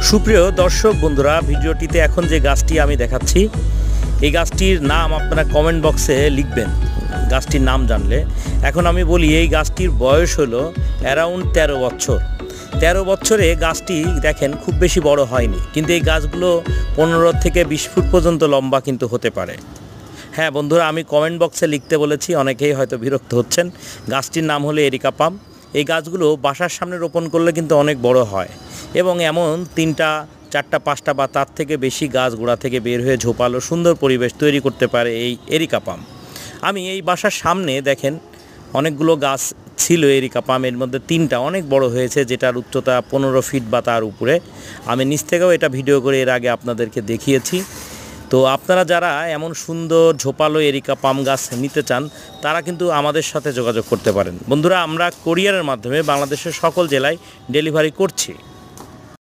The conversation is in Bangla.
সুপ্রিয় দর্শক বন্ধুরা, ভিডিওটিতে এখন যে গাছটি আমি দেখাচ্ছি এই গাছটির নাম আপনারা কমেন্ট বক্সে লিখবেন গাছটির নাম জানলে। এখন আমি বলি এই গাছটির বয়স হলো অ্যারাউন্ড 13 বছর। 13 বছরে গাছটি দেখেন খুব বেশি বড় হয়নি, কিন্তু এই গাছগুলো 15 থেকে 20 ফুট পর্যন্ত লম্বা কিন্তু হতে পারে। হ্যাঁ বন্ধুরা, আমি কমেন্ট বক্সে লিখতে বলেছি, অনেকেই হয়তো বিরক্ত হচ্ছেন। গাছটির নাম হলো এরিকা পাম। এই গাছগুলো বাসার সামনে রোপণ করলে কিন্তু অনেক বড় হয় এবং এমন 3টা 4টা 5টা বা তার থেকে বেশি গাছ গোড়া থেকে বের হয়ে ঝোপালো সুন্দর পরিবেশ তৈরি করতে পারে এই এরিকা পাম। আমি এই বাসার সামনে দেখেন অনেকগুলো গাছ ছিল এরিকা পাম, এর মধ্যে 3টা অনেক বড় হয়েছে, যেটার উচ্চতা 15 ফিট বা তার উপরে। আমি নিচ থেকেও এটা ভিডিও করে এর আগে আপনাদেরকে দেখিয়েছি। তো আপনারা যারা এমন সুন্দর ঝোপালো এরিকা পাম গাছ নিতে চান তারা কিন্তু আমাদের সাথে যোগাযোগ করতে পারেন। বন্ধুরা, আমরা কোরিয়ারের মাধ্যমে বাংলাদেশের সকল জেলায় ডেলিভারি করছি।